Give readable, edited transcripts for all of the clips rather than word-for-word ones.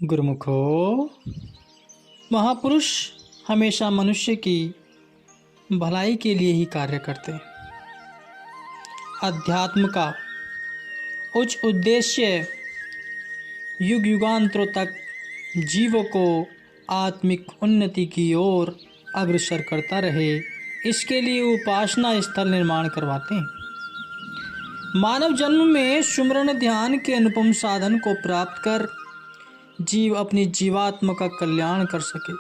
गुरुमुखो, महापुरुष हमेशा मनुष्य की भलाई के लिए ही कार्य करते हैं। अध्यात्म का उच्च उद्देश्य युग युगांतरों तक जीवों को आत्मिक उन्नति की ओर अग्रसर करता रहे, इसके लिए उपासना स्थल निर्माण करवाते हैं। मानव जन्म में सुमरन ध्यान के अनुपम साधन को प्राप्त कर जीव अपनी जीवात्मा का कल्याण कर सके,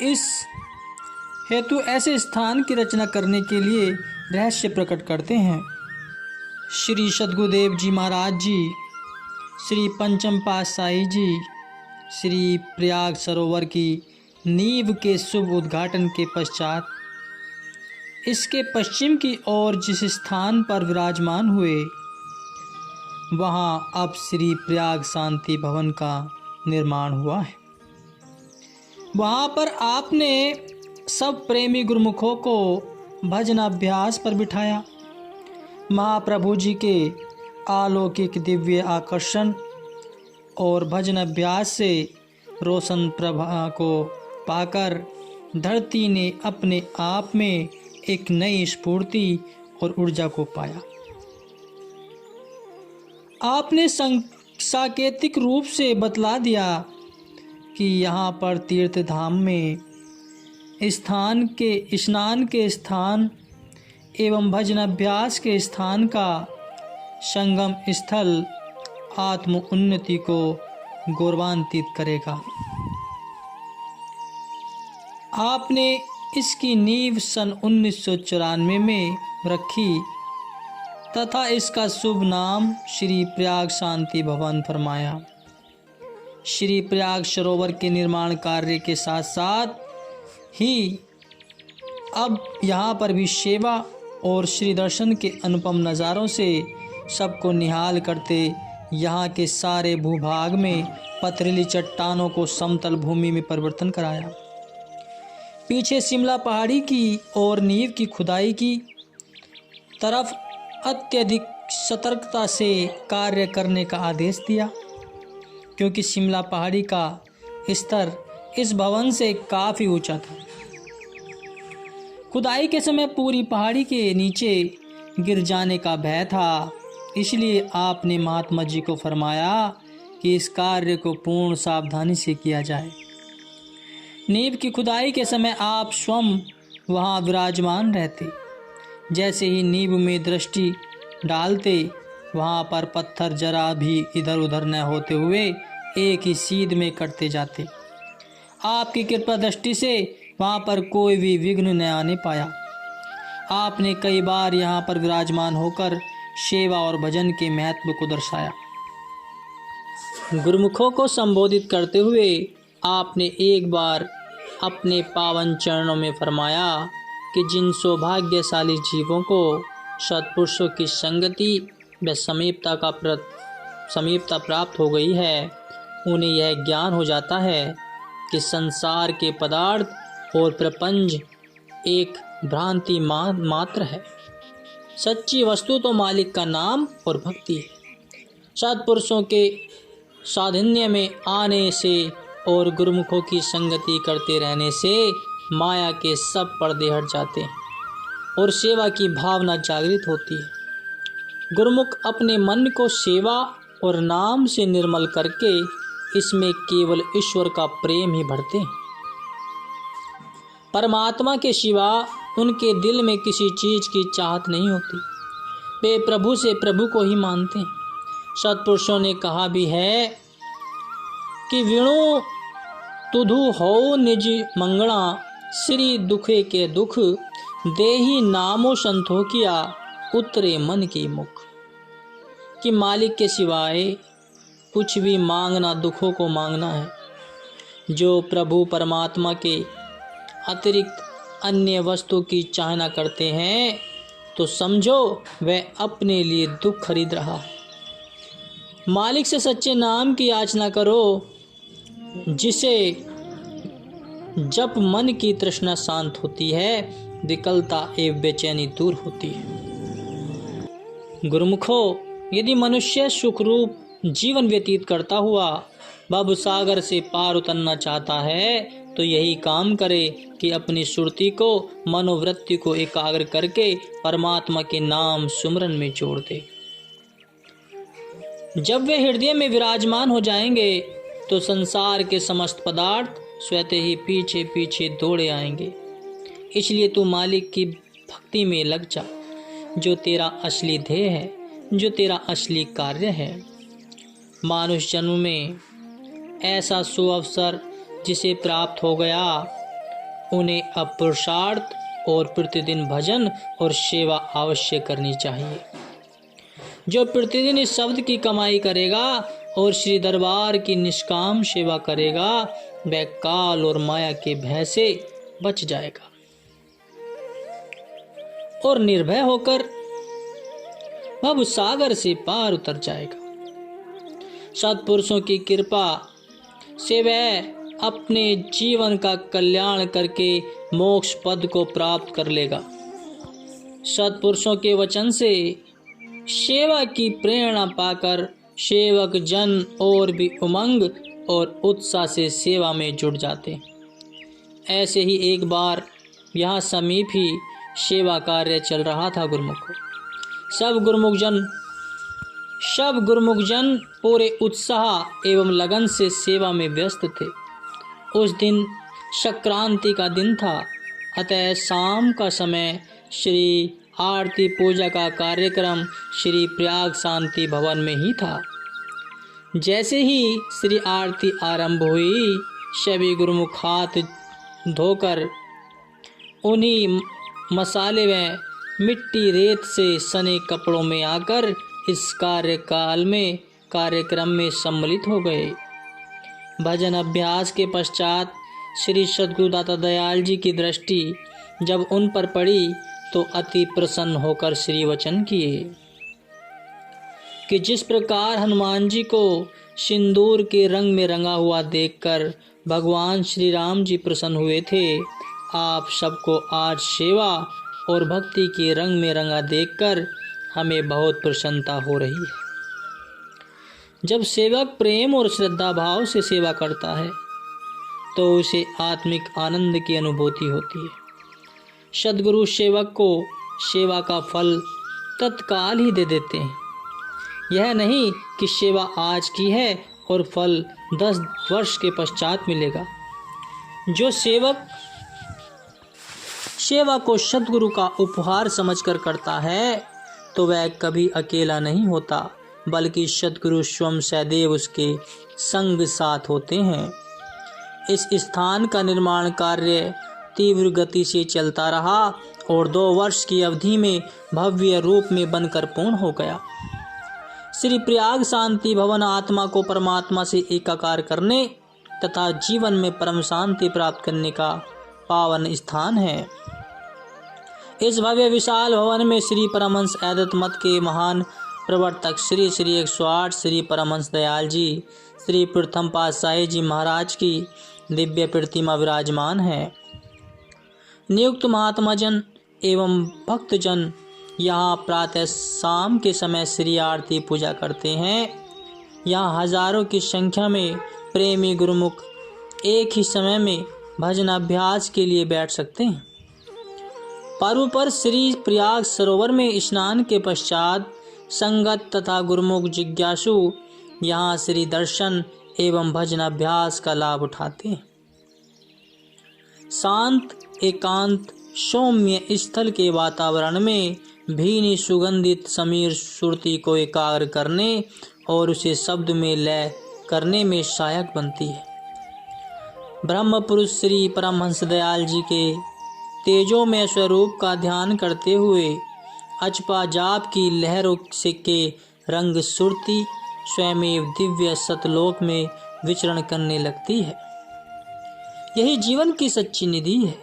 इस हेतु ऐसे स्थान की रचना करने के लिए रहस्य प्रकट करते हैं। श्री सद्गुरुदेव जी महाराज जी, श्री पंचम पातशाही जी, श्री प्रयाग सरोवर की नींव के शुभ उद्घाटन के पश्चात इसके पश्चिम की ओर जिस स्थान पर विराजमान हुए, वहाँ अब श्री प्रयाग शांति भवन का निर्माण हुआ है। वहाँ पर आपने सब प्रेमी गुरुमुखों को भजन अभ्यास पर बिठाया। महाप्रभु जी के अलौकिक दिव्य आकर्षण और भजन अभ्यास से रोशन प्रभा को पाकर धरती ने अपने आप में एक नई स्फूर्ति और ऊर्जा को पाया। आपने सांकेतिक रूप से बतला दिया कि यहाँ पर तीर्थ धाम में स्नान के स्थान एवं भजन अभ्यास के स्थान का संगम स्थल आत्म उन्नति को गौरवान्वित करेगा। आपने इसकी नींव सन 1994 में रखी तथा इसका शुभ नाम श्री प्रयाग शांति भवन फरमाया। श्री प्रयाग सरोवर के निर्माण कार्य के साथ साथ ही अब यहाँ पर भी सेवा और श्री दर्शन के अनुपम नज़ारों से सबको निहाल करते यहाँ के सारे भूभाग में पथरीली चट्टानों को समतल भूमि में परिवर्तन कराया। पीछे शिमला पहाड़ी की और नींव की खुदाई की तरफ अत्यधिक सतर्कता से कार्य करने का आदेश दिया, क्योंकि शिमला पहाड़ी का स्तर इस भवन से काफ़ी ऊंचा था। खुदाई के समय पूरी पहाड़ी के नीचे गिर जाने का भय था, इसलिए आपने महात्मा जी को फरमाया कि इस कार्य को पूर्ण सावधानी से किया जाए। नींव की खुदाई के समय आप स्वयं वहाँ विराजमान रहते। जैसे ही नींव में दृष्टि डालते, वहाँ पर पत्थर जरा भी इधर उधर न होते हुए एक ही सीध में कटते जाते। आपकी कृपा दृष्टि से वहाँ पर कोई भी विघ्न न आने पाया। आपने कई बार यहाँ पर विराजमान होकर सेवा और भजन के महत्व को दर्शाया। गुरुमुखों को संबोधित करते हुए आपने एक बार अपने पावन चरणों में फरमाया कि जिन सौभाग्यशाली जीवों को सत्पुरुषों की संगति व समीपता प्राप्त हो गई है, उन्हें यह ज्ञान हो जाता है कि संसार के पदार्थ और प्रपंच एक भ्रांति मात्र है। सच्ची वस्तु तो मालिक का नाम और भक्ति है। सत्पुरुषों के साधन्य में आने से और गुरुमुखों की संगति करते रहने से माया के सब पर्दे हट जाते हैं और सेवा की भावना जागृत होती है। गुरुमुख अपने मन को सेवा और नाम से निर्मल करके इसमें केवल ईश्वर का प्रेम ही भरते हैं। परमात्मा के सिवा उनके दिल में किसी चीज़ की चाहत नहीं होती। वे प्रभु से प्रभु को ही मानते हैं। सत्पुरुषों ने कहा भी है कि विणु तुधु हो निज मंगणा, श्री दुखे के दुख देही नामो संतोखिया, उतरे मन की मुख। कि मालिक के सिवाय कुछ भी मांगना दुखों को मांगना है। जो प्रभु परमात्मा के अतिरिक्त अन्य वस्तु की चाहना करते हैं तो समझो वह अपने लिए दुख खरीद रहा है। मालिक से सच्चे नाम की याचना करो, जिसे जब मन की तृष्णा शांत होती है, विकलता एवं बेचैनी दूर होती है। गुरुमुखो, यदि मनुष्य सुखरूप जीवन व्यतीत करता हुआ भव सागर से पार उतरना चाहता है तो यही काम करे कि अपनी सुरति को, मनोवृत्ति को एकाग्र करके परमात्मा के नाम सुमरन में जोड़ दे। जब वे हृदय में विराजमान हो जाएंगे तो संसार के समस्त पदार्थ स्वतः ही पीछे पीछे दौड़े आएंगे। इसलिए तू मालिक की भक्ति में लग जा, जो तेरा असली ध्येय है, जो तेरा असली कार्य है। मानुष जन्म में ऐसा सुअवसर जिसे प्राप्त हो गया, उन्हें अब पुरुषार्थ और प्रतिदिन भजन और सेवा अवश्य करनी चाहिए। जो प्रतिदिन इस शब्द की कमाई करेगा और श्री दरबार की निष्काम सेवा करेगा, वह काल और माया के भय से बच जाएगा और निर्भय होकर भव सागर से पार उतर जाएगा। सत्पुरुषों की कृपा से वह अपने जीवन का कल्याण करके मोक्ष पद को प्राप्त कर लेगा। सत्पुरुषों के वचन से सेवा की प्रेरणा पाकर सेवक जन और भी उमंग और उत्साह से सेवा में जुट जाते। ऐसे ही एक बार यहाँ समीप ही सेवा कार्य चल रहा था गुरुमुखों। सब गुरुमुख जन पूरे उत्साह एवं लगन से सेवा में व्यस्त थे। उस दिन संक्रांति का दिन था, अतः शाम का समय श्री आरती पूजा का कार्यक्रम श्री प्रयाग शांति भवन में ही था। जैसे ही श्री आरती आरंभ हुई, सभी गुरुमुख हाथ धोकर उन्हीं मसाले व मिट्टी रेत से सने कपड़ों में आकर इस कार्यक्रम में सम्मिलित हो गए। भजन अभ्यास के पश्चात श्री सद्गुरु दाता दयाल जी की दृष्टि जब उन पर पड़ी तो अति प्रसन्न होकर श्री वचन किए कि जिस प्रकार हनुमान जी को सिंदूर के रंग में रंगा हुआ देखकर भगवान श्री राम जी प्रसन्न हुए थे, आप सबको आज सेवा और भक्ति के रंग में रंगा देखकर हमें बहुत प्रसन्नता हो रही है। जब सेवक प्रेम और श्रद्धा भाव से सेवा करता है तो उसे आत्मिक आनंद की अनुभूति होती है। सद्गुरु सेवक को सेवा का फल तत्काल ही दे देते हैं। यह नहीं कि सेवा आज की है और फल 10 वर्ष के पश्चात मिलेगा। जो सेवक सेवा को सद्गुरु का उपहार समझकर करता है तो वह कभी अकेला नहीं होता, बल्कि सद्गुरु स्वयं सदैव उसके संग साथ होते हैं। इस स्थान का निर्माण कार्य तीव्र गति से चलता रहा और 2 वर्ष की अवधि में भव्य रूप में बनकर पूर्ण हो गया। श्री प्रयाग शांति भवन आत्मा को परमात्मा से एकाकार करने तथा जीवन में परम शांति प्राप्त करने का पावन स्थान है। इस भव्य विशाल भवन में श्री परमहंस अद्वैत मत के महान प्रवर्तक श्री 108 श्री परमहंस दयाल जी, श्री प्रथम पातशाही जी महाराज की दिव्य प्रतिमा विराजमान है। नियुक्त महात्मा जन एवं भक्तजन यहाँ प्रातः शाम के समय श्री आरती पूजा करते हैं। यहाँ हजारों की संख्या में प्रेमी गुरुमुख एक ही समय में भजन अभ्यास के लिए बैठ सकते हैं। पर्व पर श्री प्रयाग सरोवर में स्नान के पश्चात संगत तथा गुरुमुख जिज्ञासु यहाँ श्री दर्शन एवं भजन अभ्यास का लाभ उठाते हैं। शांत एकांत सौम्य स्थल के वातावरण में भीनी सुगंधित समीर सुरती को एकाग्र करने और उसे शब्द में लय करने में सहायक बनती है। ब्रह्म पुरुष श्री परमहंस दयाल जी के तेजोमय स्वरूप का ध्यान करते हुए अचपा जाप की लहरों से के रंग सुरती स्वयं दिव्य सतलोक में विचरण करने लगती है। यही जीवन की सच्ची निधि है।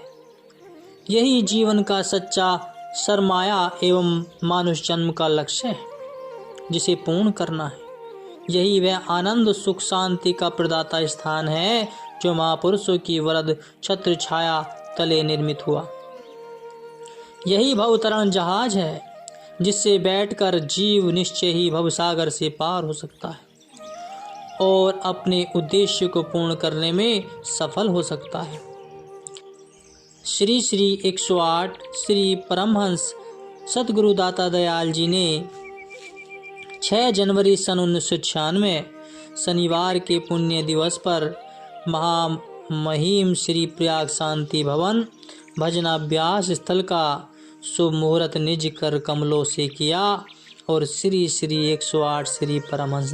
यही जीवन का सच्चा सरमाया एवं मानुष जन्म का लक्ष्य है, जिसे पूर्ण करना है। यही वह आनंद सुख शांति का प्रदाता स्थान है जो महापुरुषों की वरद छत्र छाया तले निर्मित हुआ। यही भवतरण जहाज है जिससे बैठकर जीव निश्चय ही भवसागर से पार हो सकता है। और अपने उद्देश्य को पूर्ण करने में सफल हो सकता है। श्री श्री 108 श्री परमहंस सद्गुरु दाता दयाल जी ने 6 जनवरी सन 1996 शनिवार के पुण्य दिवस पर महामहिम श्री प्रयाग शांति भवन भजनाभ्यास स्थल का शुभ मुहूर्त निज कर कमलों से किया और श्री श्री 108 श्री परमहंस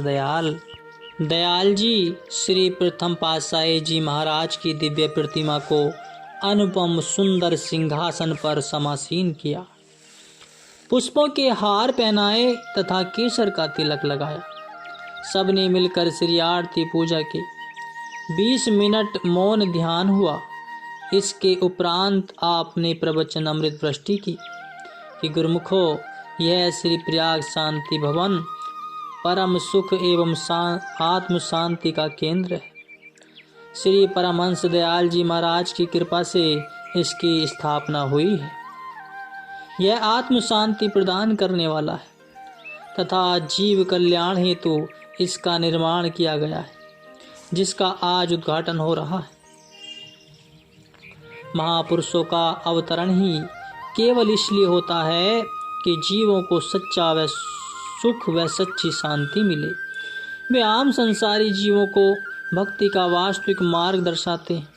दयाल जी श्री प्रथम पातशाही जी महाराज की दिव्य प्रतिमा को अनुपम सुंदर सिंहासन पर समासीन किया, पुष्पों के हार पहनाए तथा केसर का तिलक लगाया। सबने मिलकर श्री आरती पूजा की। 20 मिनट मौन ध्यान हुआ। इसके उपरांत आपने प्रवचन अमृत वृष्टि की कि गुरुमुखो, यह श्री प्रयाग शांति भवन परम सुख एवं आत्म शांति का केंद्र है। श्री परमहंस दयाल जी महाराज की कृपा से इसकी स्थापना हुई है। यह आत्म शांति प्रदान करने वाला है तथा जीव कल्याण हेतु इसका निर्माण किया गया है, जिसका आज उद्घाटन हो रहा है। महापुरुषों का अवतरण ही केवल इसलिए होता है कि जीवों को सच्चा व सुख व सच्ची शांति मिले। वे आम संसारी जीवों को भक्ति का वास्तविक मार्ग दर्शाते हैं,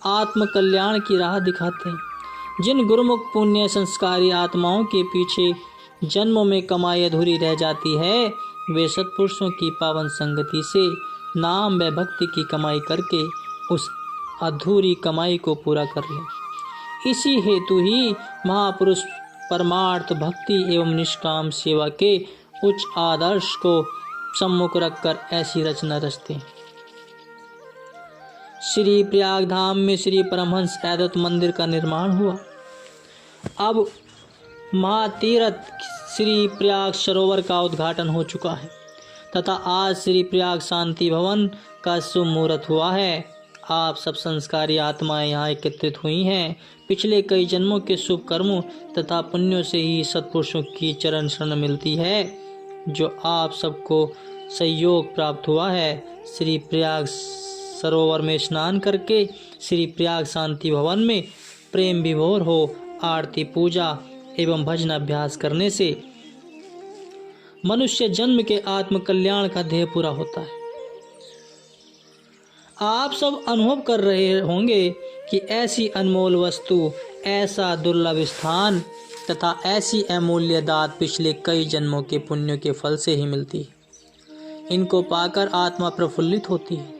आत्म कल्याण की राह दिखाते हैं। जिन गुरुमुख पुण्य संस्कारी आत्माओं के पीछे जन्मों में कमाई अधूरी रह जाती है, वे सत्पुरुषों की पावन संगति से नाम व भक्ति की कमाई करके उस अधूरी कमाई को पूरा कर लें। इसी हेतु ही महापुरुष परमार्थ भक्ति एवं निष्काम सेवा के उच्च आदर्श को सम्मुख रखकर ऐसी रचना रचते हैं। श्री प्रयाग धाम में श्री परमहंस अद्वैत मंदिर का निर्माण हुआ। अब महातीर्थ श्री प्रयाग सरोवर का उद्घाटन हो चुका है तथा आज श्री प्रयाग शांति भवन का शुभ मुहूर्त हुआ है। आप सब संस्कारी आत्माएं यहाँ एकत्रित हुई हैं। पिछले कई जन्मों के शुभ कर्मों तथा पुण्यों से ही सत्पुरुषों की चरण शरण मिलती है, जो आप सबको सहयोग प्राप्त हुआ है। श्री प्रयाग सरोवर में स्नान करके श्री प्रयाग शांति भवन में प्रेम विभोर हो आरती पूजा एवं भजन अभ्यास करने से मनुष्य जन्म के आत्म कल्याण का ध्येय पूरा होता है। आप सब अनुभव कर रहे होंगे कि ऐसी अनमोल वस्तु, ऐसा दुर्लभ स्थान तथा ऐसी अमूल्य दात पिछले कई जन्मों के पुण्यों के फल से ही मिलती है। इनको पाकर आत्मा प्रफुल्लित होती है,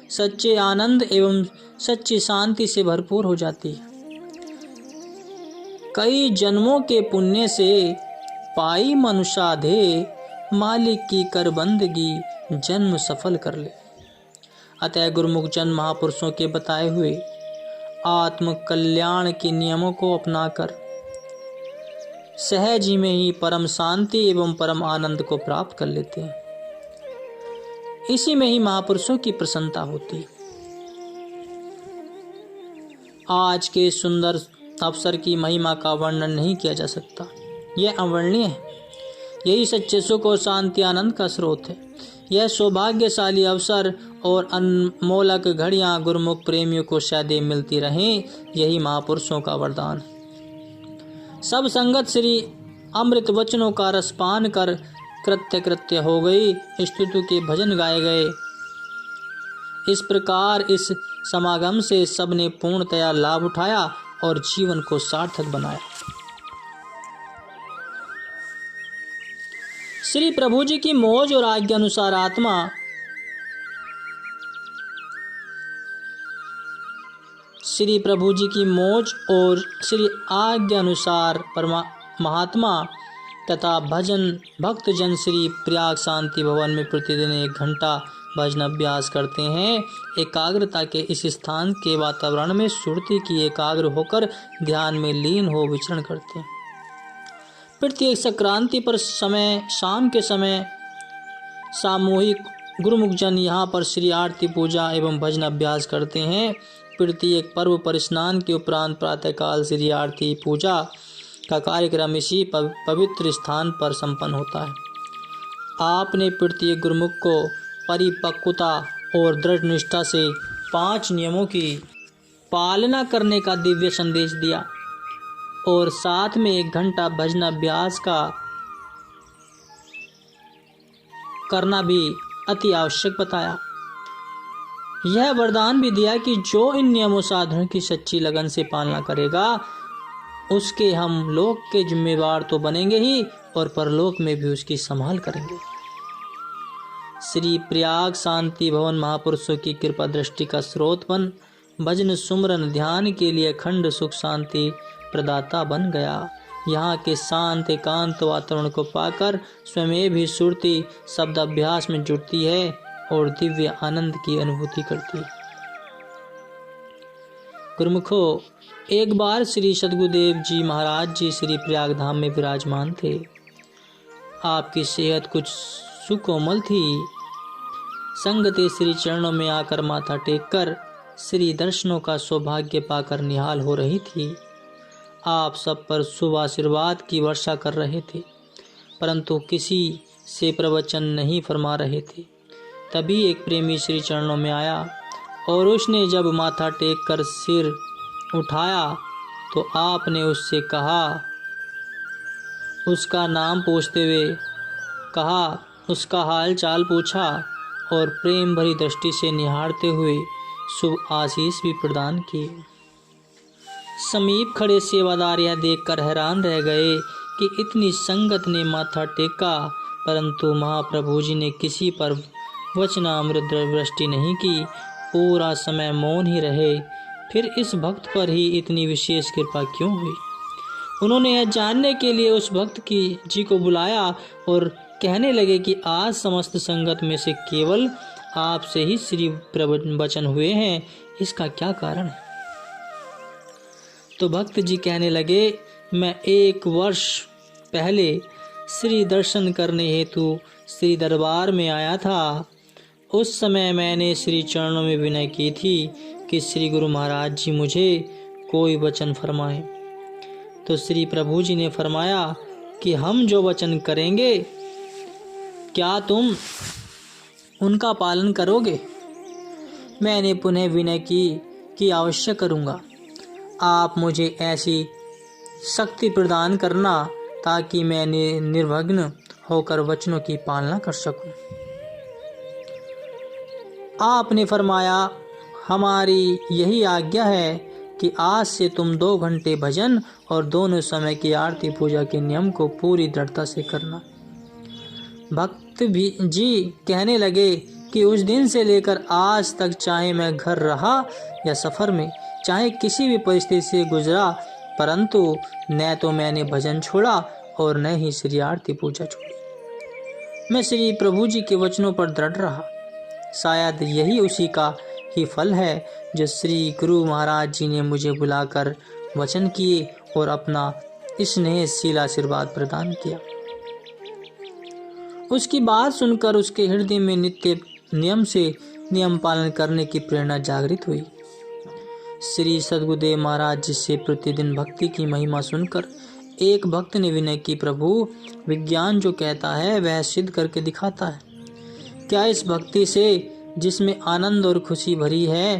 सच्चे आनंद एवं सच्ची शांति से भरपूर हो जाती है। कई जन्मों के पुण्य से पाई मनुष्याधे, मालिक की कर बंदगी जन्म सफल कर ले। अतः गुरुमुख जन महापुरुषों के बताए हुए आत्म कल्याण के नियमों को अपनाकर सहज ही में ही परम शांति एवं परम आनंद को प्राप्त कर लेते हैं। इसी में ही महापुरुषों की प्रसन्नता होती है। आज के सुंदर अवसर की महिमा का वर्णन नहीं किया जा सकता, यह अवर्णनीय है। यही सच्चे सुख और शांति आनंद का स्रोत है। यह सौभाग्यशाली अवसर और अनमोलक घड़ियां गुरुमुख प्रेमियों को सदैव मिलती रहें, यही महापुरुषों का वरदान है। सब संगत श्री अमृत वचनों का रसपान कर कृत्य हो गई, स्तुति के भजन गाए गए। इस प्रकार इस समागम से सबने पूर्णतया लाभ उठाया और जीवन को सार्थक बनाया। श्री प्रभु जी की मौज और आज्ञा अनुसार आत्मा श्री प्रभु जी की मौज और श्री आज्ञा अनुसार महात्मा तथा भजन भक्त जन श्री प्रयाग शांति भवन में प्रतिदिन 1 घंटा भजन अभ्यास करते हैं। एकाग्रता के इस स्थान के वातावरण में सुरती की एकाग्र होकर ध्यान में लीन हो विचरण करते हैं। प्रत्येक संक्रांति पर शाम के समय सामूहिक गुरुमुख जन यहाँ पर श्री आरती पूजा एवं भजन अभ्यास करते हैं। प्रत्येक पर्व पर स्नान के उपरांत प्रातःकाल श्री आरती पूजा का कार्यक्रम इसी पवित्र स्थान पर संपन्न होता है। आपने प्रत्येक गुरुमुख को परिपक्वता और दृढ़ निष्ठा से 5 नियमों की पालना करने का दिव्य संदेश दिया और साथ में 1 घंटा भजन अभ्यास का करना भी अति आवश्यक बताया। यह वरदान भी दिया कि जो इन नियमों साधनों की सच्ची लगन से पालना करेगा उसके हम लोक के जिम्मेवार तो बनेंगे ही और परलोक में भी उसकी संभाल करेंगे। श्री प्रयाग शांति भवन महापुरुषों की कृपा दृष्टि का स्रोत बन भजन सुमरन ध्यान के लिए अखंड सुख शांति प्रदाता बन गया। यहाँ के शांत एकांत वातावरण को पाकर स्वयं भी सुरती शब्द अभ्यास में जुड़ती है और दिव्य आनंद की अनुभूति करती है। गुरुमुखो, एक बार श्री सद्गुरुदेव जी महाराज जी श्री प्रयाग धाम में विराजमान थे। आपकी सेहत कुछ सुकोमल थी। संगते श्री चरणों में आकर माथा टेककर श्री दर्शनों का सौभाग्य पाकर निहाल हो रही थी। आप सब पर शुभ आशीर्वाद की वर्षा कर रहे थे, परंतु किसी से प्रवचन नहीं फरमा रहे थे। तभी एक प्रेमी श्री चरणों में आया और उसने जब माथा टेक कर सिर उठाया तो आपने उससे कहा, उसका नाम पूछते हुए कहा, उसका हाल चाल पूछा और प्रेम भरी दृष्टि से निहारते हुए शुभ आशीष भी प्रदान की। समीप खड़े सेवादार यह देखकर हैरान रह गए कि इतनी संगत ने माथा टेका, परंतु महाप्रभु जी ने किसी पर वचनामृत वृष्टि नहीं की, पूरा समय मौन ही रहे। फिर इस भक्त पर ही इतनी विशेष कृपा क्यों हुई? उन्होंने यह जानने के लिए उस भक्त जी को बुलाया और कहने लगे कि आज समस्त संगत में से केवल आपसे ही श्री प्रवचन हुए हैं, इसका क्या कारण है? तो भक्त जी कहने लगे, मैं 1 वर्ष पहले श्री दर्शन करने हेतु श्री दरबार में आया था। उस समय मैंने श्री चरणों में विनय की थी कि श्री गुरु महाराज जी मुझे कोई वचन फरमाए। तो श्री प्रभु जी ने फरमाया कि हम जो वचन करेंगे क्या तुम उनका पालन करोगे? मैंने पुनः विनय की कि अवश्य करूँगा। आप मुझे ऐसी शक्ति प्रदान करना ताकि मैं निर्विघ्न होकर वचनों की पालना कर सकूं। आपने फरमाया, हमारी यही आज्ञा है कि आज से तुम 2 घंटे भजन और दोनों समय की आरती पूजा के नियम को पूरी दृढ़ता से करना। भक्त भी जी कहने लगे कि उस दिन से लेकर आज तक चाहे मैं घर रहा या सफ़र में, चाहे किसी भी परिस्थिति से गुजरा, परंतु न तो मैंने भजन छोड़ा और न ही श्री आरती पूजा छोड़ी। मैं श्री प्रभु जी के वचनों पर दृढ़ रहा। शायद यही उसी का ही फल है जो श्री गुरु महाराज जी ने मुझे बुलाकर वचन किए और अपना स्नेहशील आशीर्वाद प्रदान किया। उसकी बात सुनकर उसके हृदय में नित्य नियम से नियम पालन करने की प्रेरणा जागृत हुई। श्री सद्गुरुदेव महाराज जी से प्रतिदिन भक्ति की महिमा सुनकर एक भक्त ने विनय की, प्रभु विज्ञान जो कहता है वह सिद्ध करके दिखाता है। क्या इस भक्ति से जिसमें आनंद और खुशी भरी है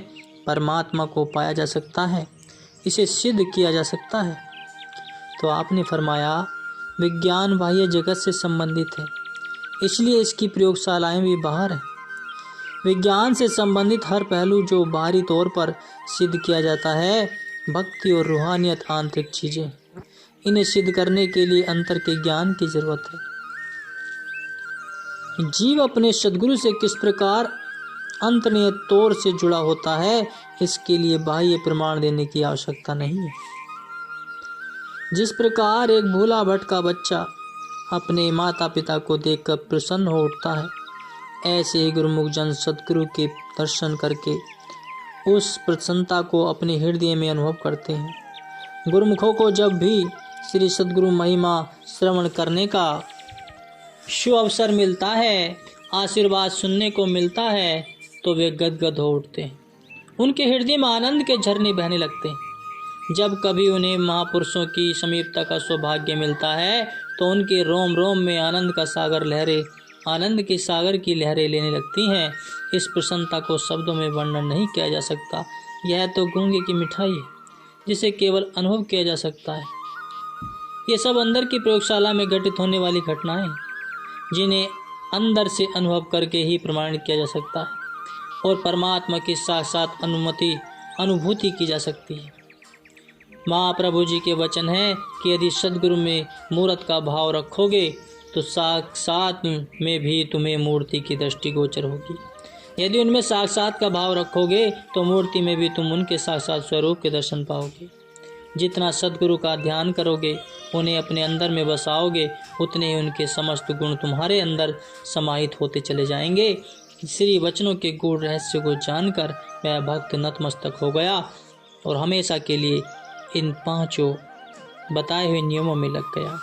परमात्मा को पाया जा सकता है? इसे सिद्ध किया जा सकता है? तो आपने फरमाया, विज्ञान बाह्य जगत से संबंधित है, इसलिए इसकी प्रयोगशालाएं भी बाहर हैं। विज्ञान से संबंधित हर पहलू जो बाहरी तौर पर सिद्ध किया जाता है, भक्ति और रूहानियत आंतरिक चीजें, इन्हें सिद्ध करने के लिए अंतर के ज्ञान की जरूरत है। जीव अपने सद्गुरु से किस प्रकार अंतर्निय तौर से जुड़ा होता है, इसके लिए बाह्य प्रमाण देने की आवश्यकता नहीं है। जिस प्रकार एक भूला भटका बच्चा अपने माता पिता को देखकर प्रसन्न हो उठता है, ऐसे ही गुरुमुख जन सद्गुरु के दर्शन करके उस प्रसन्नता को अपने हृदय में अनुभव करते हैं। गुरुमुखों को जब भी श्री सद्गुरु महिमा श्रवण करने का शुभ अवसर मिलता है, आशीर्वाद सुनने को मिलता है, तो वे गदगद हो उठते हैं। उनके हृदय में आनंद के झरने बहने लगते हैं। जब कभी उन्हें महापुरुषों की समीपता का सौभाग्य मिलता है तो उनके रोम रोम में आनंद का सागर लहरे आनंद के सागर की लहरें लेने लगती हैं। इस प्रसन्नता को शब्दों में वर्णन नहीं किया जा सकता। यह तो गूंगे की मिठाई है जिसे केवल अनुभव किया जा सकता है। ये सब अंदर की प्रयोगशाला में घटित होने वाली घटनाएं जिन्हें अंदर से अनुभव करके ही प्रमाणित किया जा सकता है और परमात्मा की साक्षात अनुभूति की जा सकती है। महाप्रभु जी के वचन है कि यदि सद्गुरु में मूर्त का भाव रखोगे तो साक्षात में भी तुम्हें मूर्ति की दृष्टि गोचर होगी। यदि उनमें साक्षात का भाव रखोगे तो मूर्ति में भी तुम उनके साक्षात स्वरूप के दर्शन पाओगे। जितना सद्गुरु का ध्यान करोगे, उन्हें अपने अंदर में बसाओगे, उतने ही उनके समस्त गुण तुम्हारे अंदर समाहित होते चले जाएंगे। श्री वचनों के गूढ़ रहस्य को जानकर वह भक्त नतमस्तक हो गया और हमेशा के लिए इन 5 बताए हुए नियमों में लग गया।